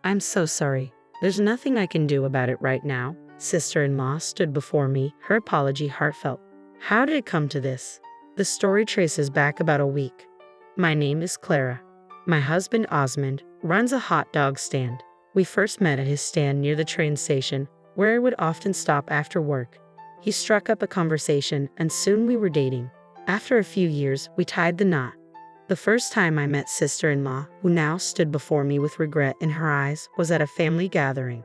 I'm so sorry. There's nothing I can do about it right now. Sister-in-law stood before me, her apology heartfelt. How did it come to this? The story traces back about a week. My name is Clara. My husband Osmond runs a hot dog stand. We first met at his stand near the train station, where I would often stop after work. He struck up a conversation and soon we were dating. After a few years, we tied the knot. The first time I met sister-in-law, who now stood before me with regret in her eyes, was at a family gathering.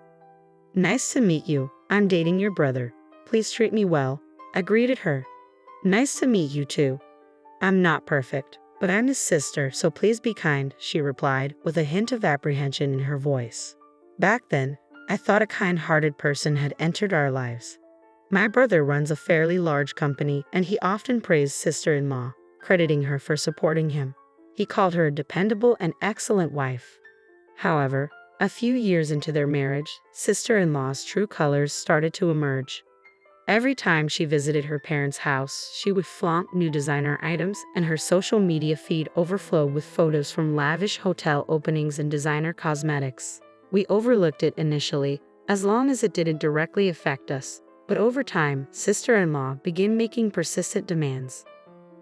Nice to meet you. I'm dating your brother. Please treat me well. I greeted her. Nice to meet you too. I'm not perfect, but I'm his sister, so please be kind, she replied, with a hint of apprehension in her voice. Back then, I thought a kind-hearted person had entered our lives. My brother runs a fairly large company, and he often praised sister-in-law, crediting her for supporting him. He called her a dependable and excellent wife. However, a few years into their marriage, sister-in-law's true colors started to emerge. Every time she visited her parents' house, she would flaunt new designer items, and her social media feed overflowed with photos from lavish hotel openings and designer cosmetics. We overlooked it initially, as long as it didn't directly affect us, but over time, sister-in-law began making persistent demands.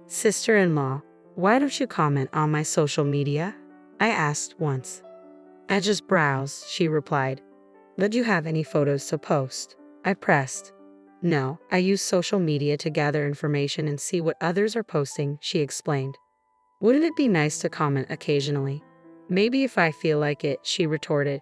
Sister-in-law, why don't you comment on my social media? I asked once. I just browse, she replied. But do you have any photos to post? I pressed. No, I use social media to gather information and see what others are posting, she explained. Wouldn't it be nice to comment occasionally? Maybe if I feel like it, she retorted.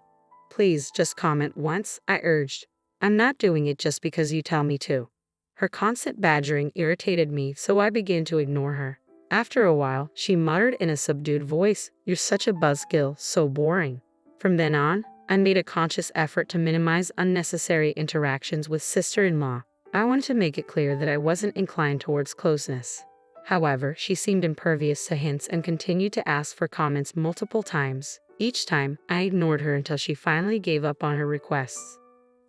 Please just comment once, I urged. I'm not doing it just because you tell me to. Her constant badgering irritated me, so I began to ignore her. After a while, she muttered in a subdued voice, "You're such a buzzkill, so boring." From then on, I made a conscious effort to minimize unnecessary interactions with sister-in-law. I wanted to make it clear that I wasn't inclined towards closeness. However, she seemed impervious to hints and continued to ask for comments multiple times. Each time, I ignored her until she finally gave up on her requests.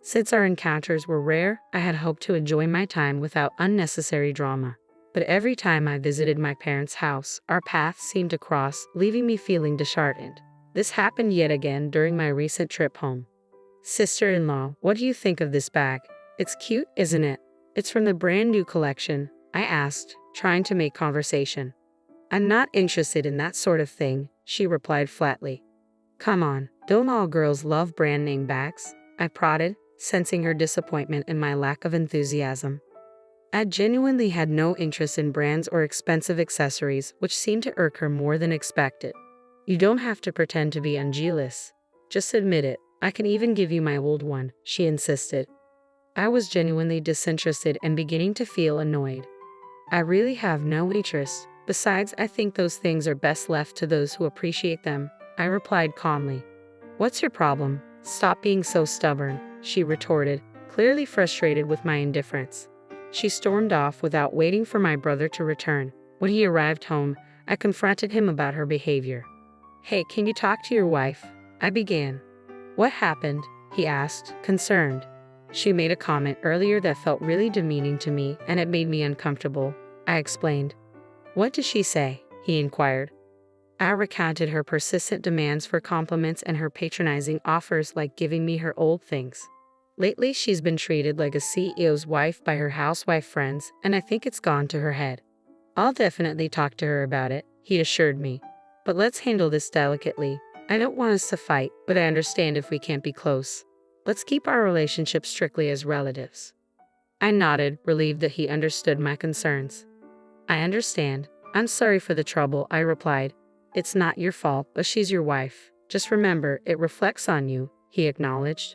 Since our encounters were rare, I had hoped to enjoy my time without unnecessary drama. But every time I visited my parents' house, our paths seemed to cross, leaving me feeling disheartened. This happened yet again during my recent trip home. Sister-in-law, what do you think of this bag? It's cute, isn't it? It's from the brand new collection, I asked, trying to make conversation. I'm not interested in that sort of thing, she replied flatly. Come on, don't all girls love brand name bags? I prodded, sensing her disappointment in my lack of enthusiasm. I genuinely had no interest in brands or expensive accessories, which seemed to irk her more than expected. You don't have to pretend to be unjealous. Just admit it. I can even give you my old one, she insisted. I was genuinely disinterested and beginning to feel annoyed. I really have no interest. Besides, I think those things are best left to those who appreciate them, I replied calmly. What's your problem? Stop being so stubborn, she retorted, clearly frustrated with my indifference. She stormed off without waiting for my brother to return. When he arrived home, I confronted him about her behavior. Hey, can you talk to your wife? I began. What happened? He asked, concerned. She made a comment earlier that felt really demeaning to me, and it made me uncomfortable, I explained. What did she say? He inquired. I recounted her persistent demands for compliments and her patronizing offers like giving me her old things. Lately, she's been treated like a CEO's wife by her housewife friends, and I think it's gone to her head. I'll definitely talk to her about it, he assured me. But let's handle this delicately. I don't want us to fight, but I understand if we can't be close. Let's keep our relationship strictly as relatives. I nodded, relieved that he understood my concerns. I understand. I'm sorry for the trouble, I replied. It's not your fault, but she's your wife. Just remember, it reflects on you, he acknowledged.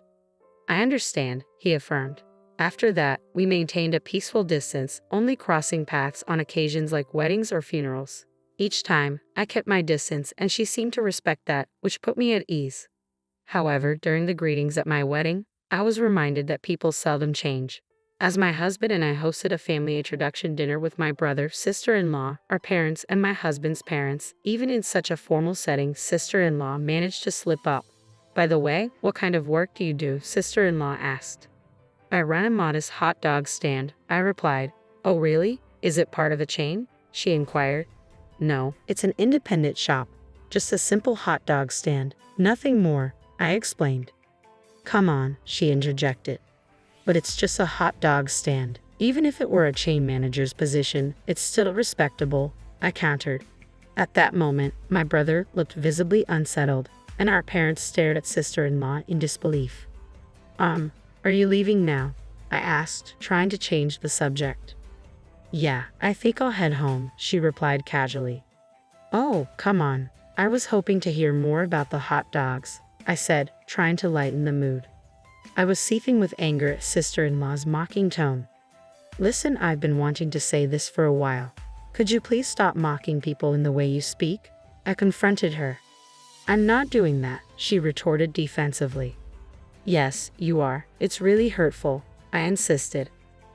I understand, he affirmed. After that, we maintained a peaceful distance, only crossing paths on occasions like weddings or funerals. Each time, I kept my distance and she seemed to respect that, which put me at ease. However, during the greetings at my wedding, I was reminded that people seldom change. As my husband and I hosted a family introduction dinner with my brother, sister-in-law, our parents, and my husband's parents, even in such a formal setting, sister-in-law managed to slip up. By the way, what kind of work do you do? Sister-in-law asked. I run a modest hot dog stand, I replied. Oh really? Is it part of a chain? She inquired. No, it's an independent shop. Just a simple hot dog stand, nothing more. I explained. Come on, she interjected. But it's just a hot dog stand. Even if it were a chain manager's position, it's still respectable, I countered. At that moment, my brother looked visibly unsettled, and our parents stared at sister-in-law in disbelief. Are you leaving now? I asked, trying to change the subject. Yeah, I think I'll head home, she replied casually. Oh, come on. I was hoping to hear more about the hot dogs, I said, trying to lighten the mood. I was seething with anger at sister-in-law's mocking tone. Listen, I've been wanting to say this for a while. Could you please stop mocking people in the way you speak? I confronted her. I'm not doing that, she retorted defensively. Yes, you are. It's really hurtful, I insisted.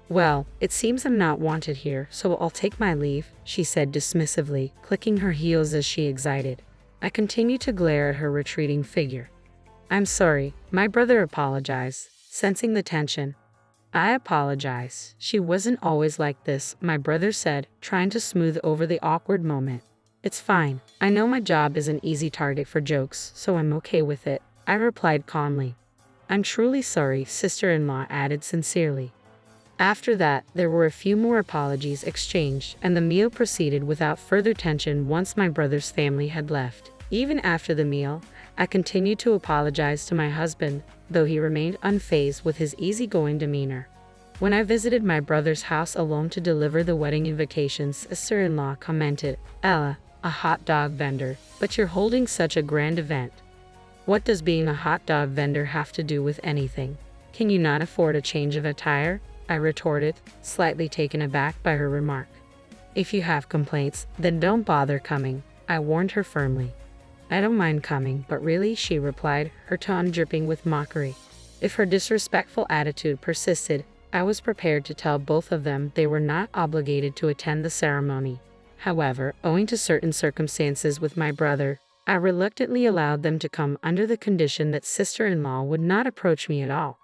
Well, it seems I'm not wanted here, so I'll take my leave, she said dismissively, clicking her heels as she exited. I continued to glare at her retreating figure. I'm sorry, my brother apologized, sensing the tension. I apologize. She wasn't always like this, my brother said, trying to smooth over the awkward moment. It's fine. I know my job is an easy target for jokes, so I'm okay with it, I replied calmly. I'm truly sorry, sister-in-law added sincerely. After that, there were a few more apologies exchanged, and the meal proceeded without further tension once my brother's family had left. Even after the meal, I continued to apologize to my husband, though he remained unfazed with his easygoing demeanor. When I visited my brother's house alone to deliver the wedding invitations, sister-in-law commented, Ella, a hot dog vendor, but you're holding such a grand event. What does being a hot dog vendor have to do with anything? Can you not afford a change of attire? I retorted, slightly taken aback by her remark. If you have complaints, then don't bother coming, I warned her firmly. I don't mind coming, but really, she replied, her tone dripping with mockery. If her disrespectful attitude persisted, I was prepared to tell both of them they were not obligated to attend the ceremony. However, owing to certain circumstances with my brother, I reluctantly allowed them to come under the condition that sister-in-law would not approach me at all.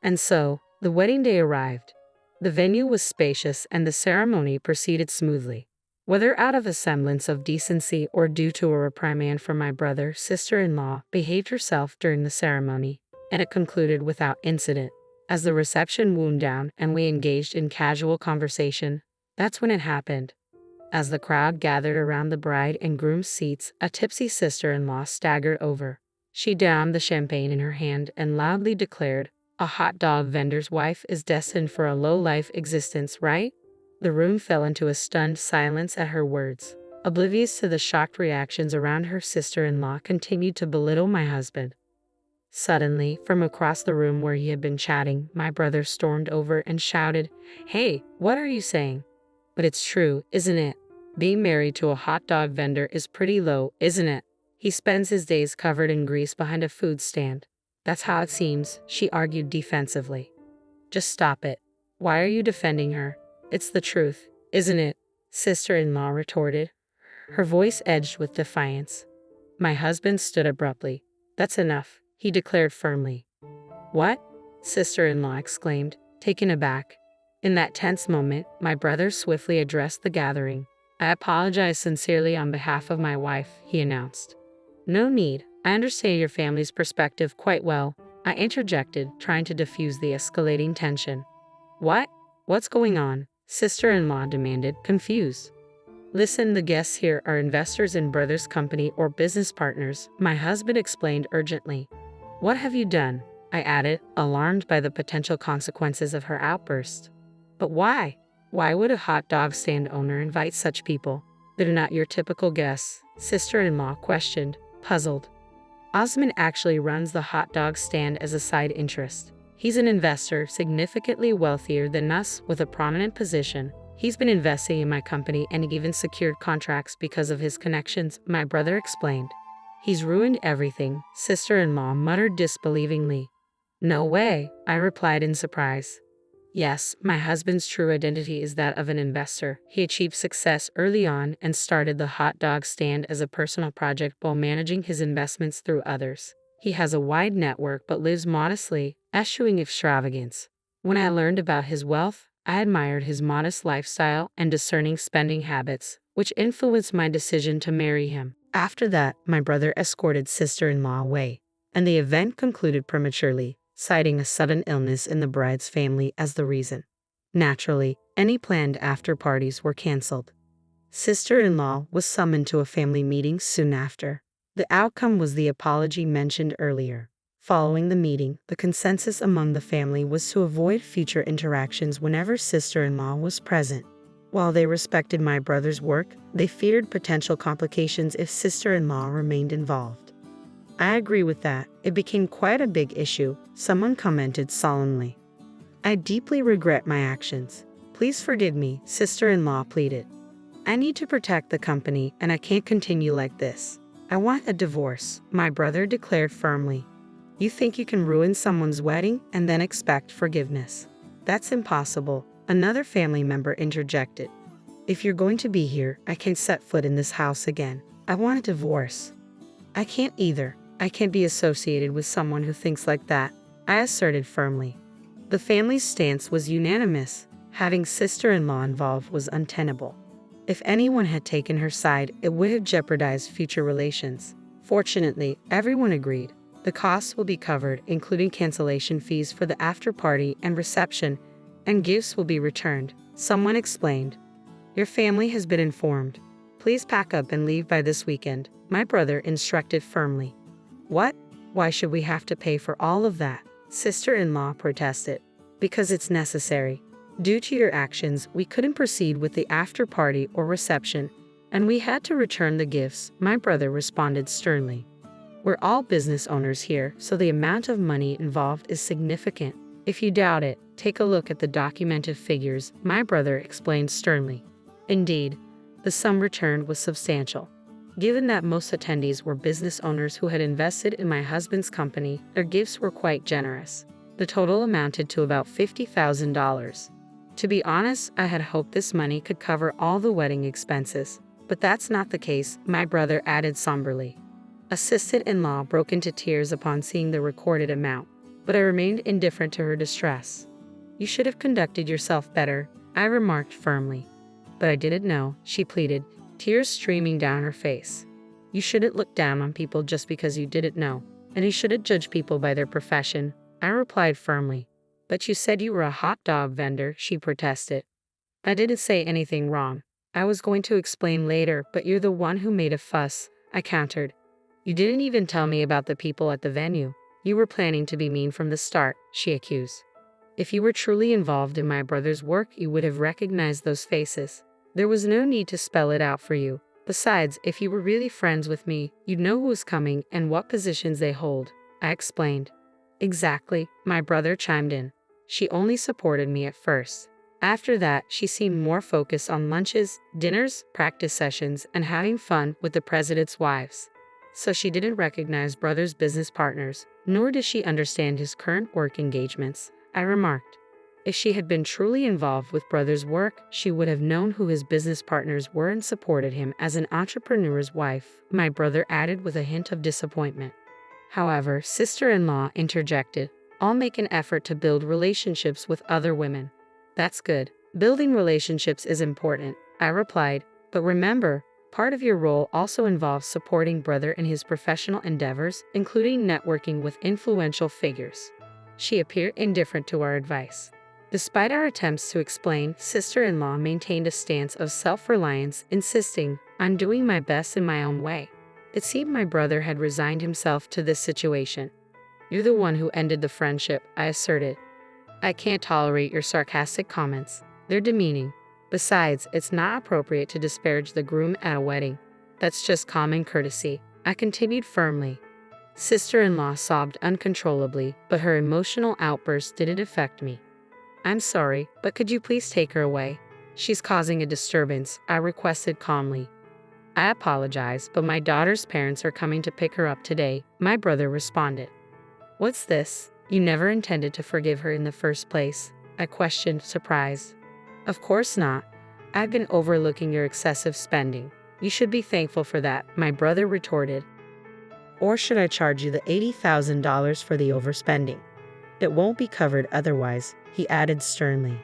And so, the wedding day arrived. The venue was spacious and the ceremony proceeded smoothly. Whether out of a semblance of decency or due to a reprimand from my brother, sister-in-law behaved herself during the ceremony, and it concluded without incident. As the reception wound down and we engaged in casual conversation, that's when it happened. As the crowd gathered around the bride and groom's seats, a tipsy sister-in-law staggered over. She downed the champagne in her hand and loudly declared, A hot dog vendor's wife is destined for a low-life existence, right? The room fell into a stunned silence at her words. Oblivious to the shocked reactions around her, sister-in-law continued to belittle my husband. Suddenly, from across the room where he had been chatting, my brother stormed over and shouted, Hey, what are you saying? But it's true, isn't it? Being married to a hot dog vendor is pretty low, isn't it? He spends his days covered in grease behind a food stand. That's how it seems, she argued defensively. Just stop it. Why are you defending her? It's the truth, isn't it? Sister-in-law retorted, her voice edged with defiance. My husband stood abruptly. That's enough, he declared firmly. What? Sister-in-law exclaimed, taken aback. In that tense moment, my brother swiftly addressed the gathering. I apologize sincerely on behalf of my wife, he announced. No need. I understand your family's perspective quite well, I interjected, trying to diffuse the escalating tension. What? What's going on? Sister-in-law demanded, confused. Listen, the guests here are investors in Brothers Company or business partners, my husband explained urgently. What have you done? I added, alarmed by the potential consequences of her outburst. But why? Why would a hot dog stand owner invite such people? They're not your typical guests, sister-in-law questioned, puzzled. Osman actually runs the hot dog stand as a side interest. He's an investor significantly wealthier than us with a prominent position. He's been investing in my company and even secured contracts because of his connections, my brother explained. He's ruined everything, sister-in-law muttered disbelievingly. No way, I replied in surprise. Yes, my husband's true identity is that of an investor. He achieved success early on and started the hot dog stand as a personal project while managing his investments through others. He has a wide network but lives modestly, eschewing extravagance. When I learned about his wealth, I admired his modest lifestyle and discerning spending habits, which influenced my decision to marry him. After that, my brother escorted sister-in-law away. and the event concluded prematurely, citing a sudden illness in the bride's family as the reason. Naturally, any planned after-parties were canceled. Sister-in-law was summoned to a family meeting soon after. The outcome was the apology mentioned earlier. Following the meeting, the consensus among the family was to avoid future interactions whenever sister-in-law was present. While they respected my brother's work, they feared potential complications if sister-in-law remained involved. I agree with that. It became quite a big issue, someone commented solemnly. I deeply regret my actions. Please forgive me, sister-in-law pleaded. I need to protect the company and I can't continue like this. I want a divorce, my brother declared firmly. You think you can ruin someone's wedding and then expect forgiveness? That's impossible, another family member interjected. If you're going to be here, I can't set foot in this house again. I want a divorce. I can't either. I can't be associated with someone who thinks like that, I asserted firmly. The family's stance was unanimous. Having sister-in-law involved was untenable. If anyone had taken her side, it would have jeopardized future relations. Fortunately, everyone agreed. The costs will be covered, including cancellation fees for the after-party and reception, and gifts will be returned, someone explained. Your family has been informed. Please pack up and leave by this weekend, my brother instructed firmly. What? Why should we have to pay for all of that? Sister-in-law protested. Because it's necessary. Due to your actions, we couldn't proceed with the after-party or reception, and we had to return the gifts, my brother responded sternly. We're all business owners here, so the amount of money involved is significant. If you doubt it, take a look at the documented figures, my brother explained sternly. Indeed, the sum returned was substantial. Given that most attendees were business owners who had invested in my husband's company, their gifts were quite generous. The total amounted to about $50,000. To be honest, I had hoped this money could cover all the wedding expenses, but that's not the case, my brother added somberly. A sister-in-law broke into tears upon seeing the recorded amount, but I remained indifferent to her distress. You should have conducted yourself better, I remarked firmly. But I didn't know, she pleaded, tears streaming down her face. You shouldn't look down on people just because you didn't know, and you shouldn't judge people by their profession, I replied firmly. But you said you were a hot dog vendor, she protested. I didn't say anything wrong. I was going to explain later, but you're the one who made a fuss, I countered. You didn't even tell me about the people at the venue. You were planning to be mean from the start, she accused. If you were truly involved in my brother's work, you would have recognized those faces. There was no need to spell it out for you. Besides, if you were really friends with me, you'd know who was coming and what positions they hold, I explained. Exactly, my brother chimed in. She only supported me at first. After that, she seemed more focused on lunches, dinners, practice sessions, and having fun with the president's wives. So she didn't recognize brother's business partners, nor did she understand his current work engagements, I remarked. If she had been truly involved with brother's work, she would have known who his business partners were and supported him as an entrepreneur's wife, my brother added with a hint of disappointment. However, sister-in-law interjected, I'll make an effort to build relationships with other women. That's good. Building relationships is important, I replied, but remember, part of your role also involves supporting brother in his professional endeavors, including networking with influential figures. She appeared indifferent to our advice. Despite our attempts to explain, sister-in-law maintained a stance of self-reliance, insisting, I'm doing my best in my own way. It seemed my brother had resigned himself to this situation. You're the one who ended the friendship, I asserted. I can't tolerate your sarcastic comments. They're demeaning. Besides, it's not appropriate to disparage the groom at a wedding. That's just common courtesy, I continued firmly. Sister-in-law sobbed uncontrollably, but her emotional outburst didn't affect me. I'm sorry, but could you please take her away? She's causing a disturbance, I requested calmly. I apologize, but my daughter's parents are coming to pick her up today, my brother responded. What's this? You never intended to forgive her in the first place, I questioned, surprised. Of course not. I've been overlooking your excessive spending. You should be thankful for that, my brother retorted. Or should I charge you the $80,000 for the overspending? It won't be covered otherwise, he added sternly.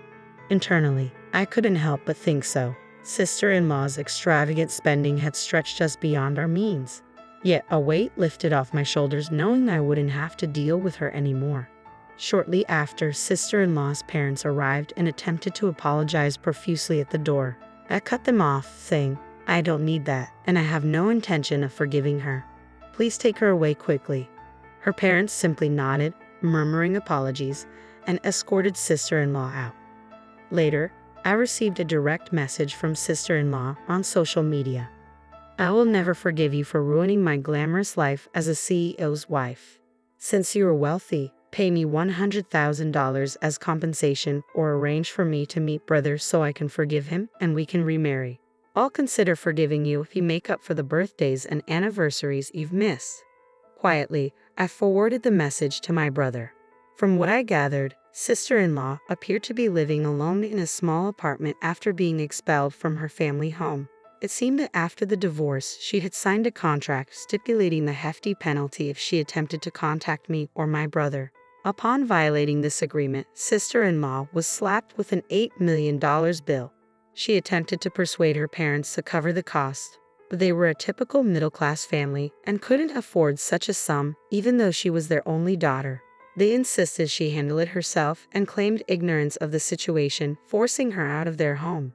Internally, I couldn't help but think so. Sister-in-law's extravagant spending had stretched us beyond our means. Yet a weight lifted off my shoulders knowing I wouldn't have to deal with her anymore. Shortly after, sister-in-law's parents arrived and attempted to apologize profusely at the door. I cut them off, saying, "I don't need that, and I have no intention of forgiving her. Please take her away quickly." Her parents simply nodded, murmuring apologies, and escorted sister-in-law out. Later, I received a direct message from sister-in-law on social media. "I will never forgive you for ruining my glamorous life as a CEO's wife. Since you are wealthy, pay me $100,000 as compensation or arrange for me to meet brother so I can forgive him and we can remarry. I'll consider forgiving you if you make up for the birthdays and anniversaries you've missed." Quietly, I forwarded the message to my brother. From what I gathered, sister-in-law appeared to be living alone in a small apartment after being expelled from her family home. It seemed that after the divorce, she had signed a contract stipulating the hefty penalty if she attempted to contact me or my brother. Upon violating this agreement, sister-in-law was slapped with an $8 million bill. She attempted to persuade her parents to cover the cost, but they were a typical middle-class family and couldn't afford such a sum, even though she was their only daughter. They insisted she handle it herself and claimed ignorance of the situation, forcing her out of their home.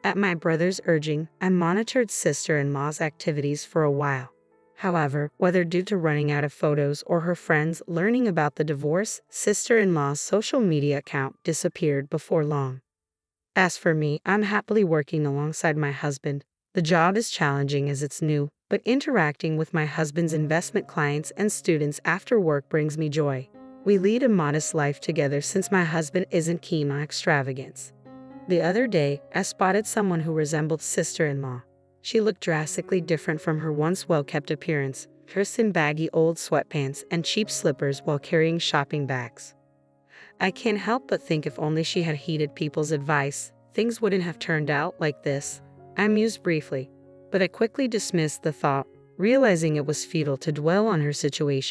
At my brother's urging, I monitored sister-in-law's activities for a while. However, whether due to running out of photos or her friends learning about the divorce, sister-in-law's social media account disappeared before long. As for me, I'm happily working alongside my husband. The job is challenging as it's new, but interacting with my husband's investment clients and students after work brings me joy. We lead a modest life together since my husband isn't keen on extravagance. The other day, I spotted someone who resembled sister-in-law. She looked drastically different from her once well-kept appearance, dressed in baggy old sweatpants and cheap slippers while carrying shopping bags. I can't help but think if only she had heeded people's advice, things wouldn't have turned out like this. I mused briefly, but I quickly dismissed the thought, realizing it was futile to dwell on her situation.